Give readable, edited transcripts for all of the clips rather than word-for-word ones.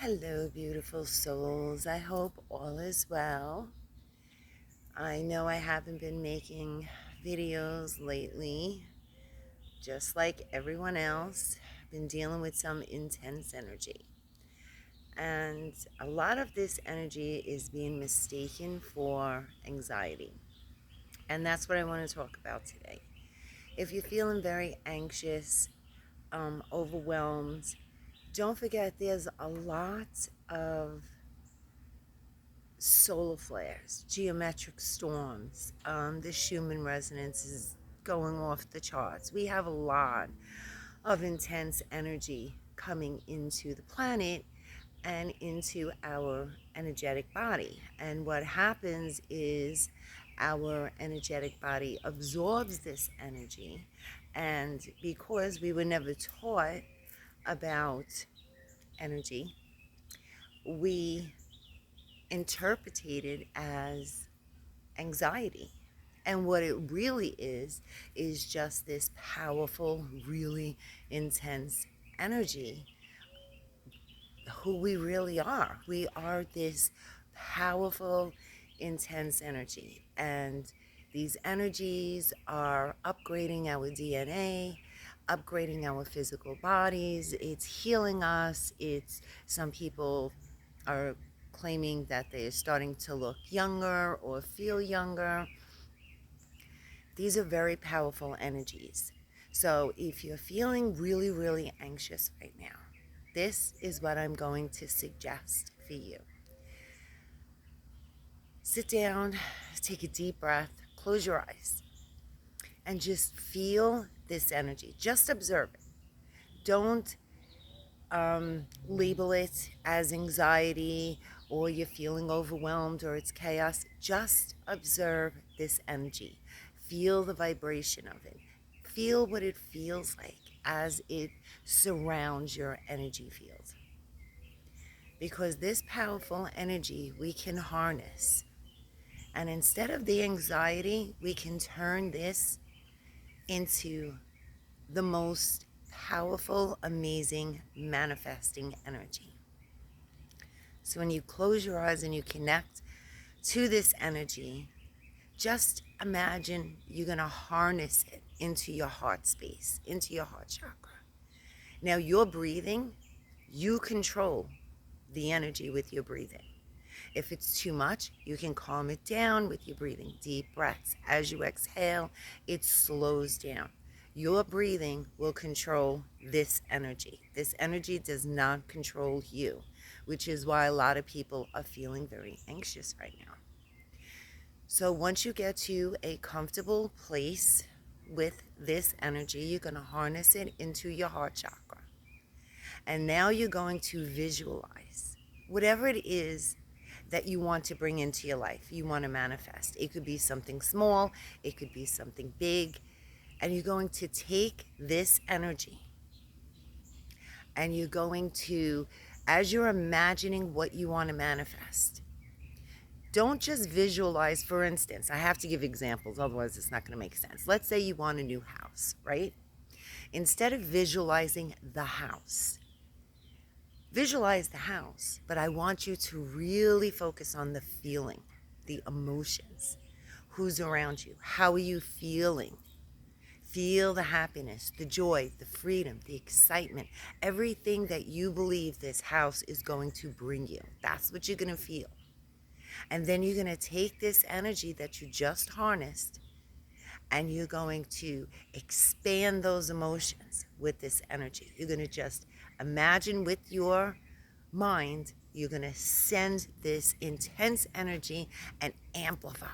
Hello, beautiful souls. I hope all is well. I know I haven't been making videos lately, just like everyone else. I've been dealing with some intense energy. And a lot of this energy is being mistaken for anxiety. And that's what I want to talk about today. If you're feeling very anxious, overwhelmed, don't forget there's a lot of solar flares, geometric storms. The Schumann resonance is going off the charts. We have a lot of intense energy coming into the planet and into our energetic body. And what happens is our energetic body absorbs this energy. And because we were never taught about energy, we interpreted it as anxiety. And what it really is just this powerful, really intense energy, who we really are. We are this powerful, intense energy. And these energies are upgrading our DNA, upgrading our physical bodies. It's healing us. Some people are claiming that they're starting to look younger or feel younger. These are very powerful energies. So if you're feeling really, really anxious right now, this is what I'm going to suggest for you. Sit down, take a deep breath, close your eyes, and just feel this energy. Just observe it. Don't label it as anxiety or you're feeling overwhelmed or it's chaos. Just observe this energy. Feel the vibration of it. Feel what it feels like as it surrounds your energy field. Because this powerful energy we can harness. And instead of the anxiety, we can turn this into the most powerful, amazing, manifesting energy. So when you close your eyes and you connect to this energy, just imagine you're going to harness it into your heart space, into your heart chakra. Now, your breathing, you control the energy with your breathing. If it's too much, you can calm it down with your breathing. Deep breaths. As you exhale, it slows down. Your breathing will control this energy. This energy does not control you, which is why a lot of people are feeling very anxious right now. So once you get to a comfortable place with this energy, you're going to harness it into your heart chakra. And now you're going to visualize whatever it is that you want to bring into your life, you want to manifest. It could be something small, it could be something big, and you're going to take this energy and you're going to, as you're imagining what you want to manifest, don't just visualize. For instance, I have to give examples, otherwise it's not going to make sense. Let's say you want a new house, right? Instead of visualizing the house, visualize the house, but I want you to really focus on the feeling, the emotions. Who's around you? How are you feeling? Feel the happiness, the joy, the freedom, the excitement, everything that you believe this house is going to bring you. That's what you're going to feel. And then you're going to take this energy that you just harnessed and you're going to expand those emotions with this energy. You're going to just imagine with your mind, you're going to send this intense energy and amplify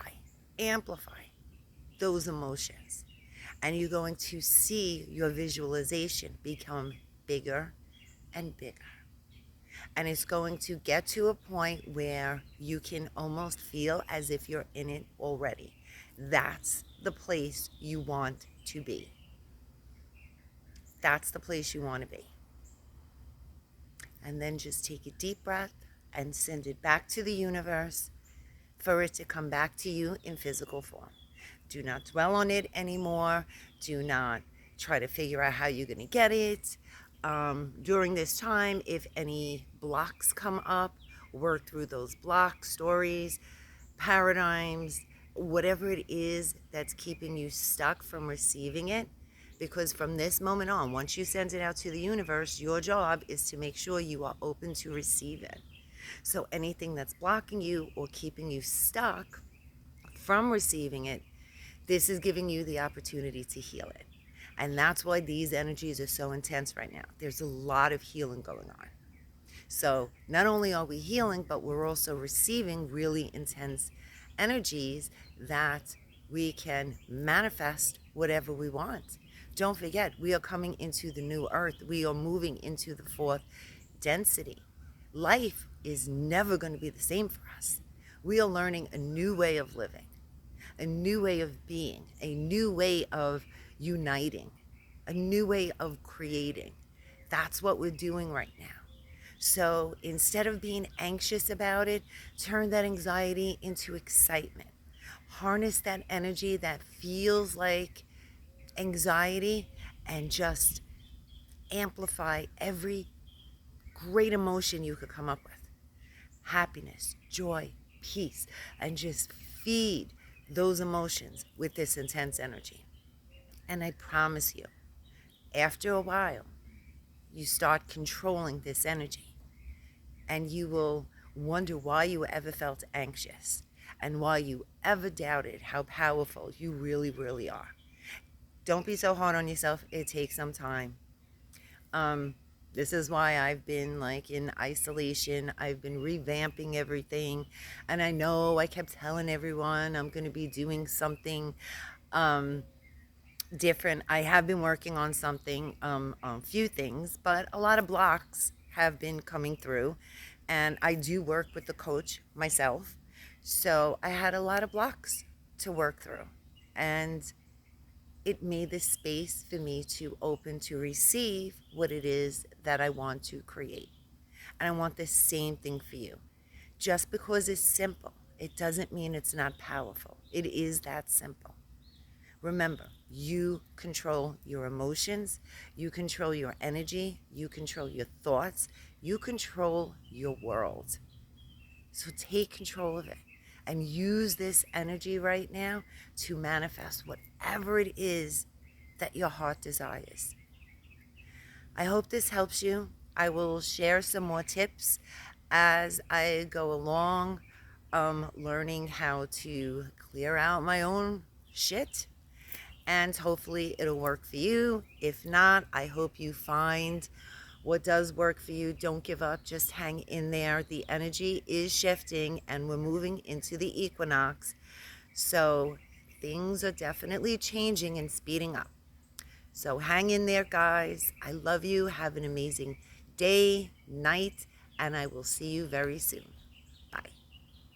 those emotions. And you're going to see your visualization become bigger and bigger. And it's going to get to a point where you can almost feel as if you're in it already. That's the place you want to be. That's the place you want to be. And then just take a deep breath and send it back to the universe for it to come back to you in physical form. Do not dwell on it anymore. Do not try to figure out how you're going to get it. During this time, if any blocks come up, work through those blocks, stories, paradigms, whatever it is that's keeping you stuck from receiving it. Because from this moment on, once you send it out to the universe, your job is to make sure you are open to receive it. So anything that's blocking you or keeping you stuck from receiving it, this is giving you the opportunity to heal it. And that's why these energies are so intense right now. There's a lot of healing going on. So not only are we healing, but we're also receiving really intense energies that we can manifest whatever we want. Don't forget, we are coming into the new earth. We are moving into the fourth density. Life is never going to be the same for us. We are learning a new way of living, a new way of being, a new way of uniting, a new way of creating. That's what we're doing right now. So instead of being anxious about it, turn that anxiety into excitement. Harness that energy that feels like anxiety and just amplify every great emotion you could come up with. Happiness, joy, peace, and just feed those emotions with this intense energy. And I promise you, after a while, you start controlling this energy and you will wonder why you ever felt anxious and why you ever doubted how powerful you really, really are. Don't be so hard on yourself. It takes some time. Um, this is why I've been like in isolation. I've been revamping everything. And I know I kept telling everyone I'm going to be doing something um, different. I have been working on something, on a few things, but a lot of blocks have been coming through. And I do work with the coach myself. So I had a lot of blocks to work through. And it made this space for me to open to receive what it is that I want to create. And I want the same thing for you. Just because it's simple, it doesn't mean it's not powerful. It is that simple. Remember, you control your emotions, you control your energy, you control your thoughts, you control your world. So take control of it and use this energy right now to manifest whatever it is that your heart desires. I hope this helps you. I will share some more tips as I go along, learning how to clear out my own shit. And hopefully it'll work for you. If not, I hope you find what does work for you. Don't give up. Just hang in there. The energy is shifting and we're moving into the equinox. So things are definitely changing and speeding up. So hang in there, guys. I love you. Have an amazing day, night, and I will see you very soon.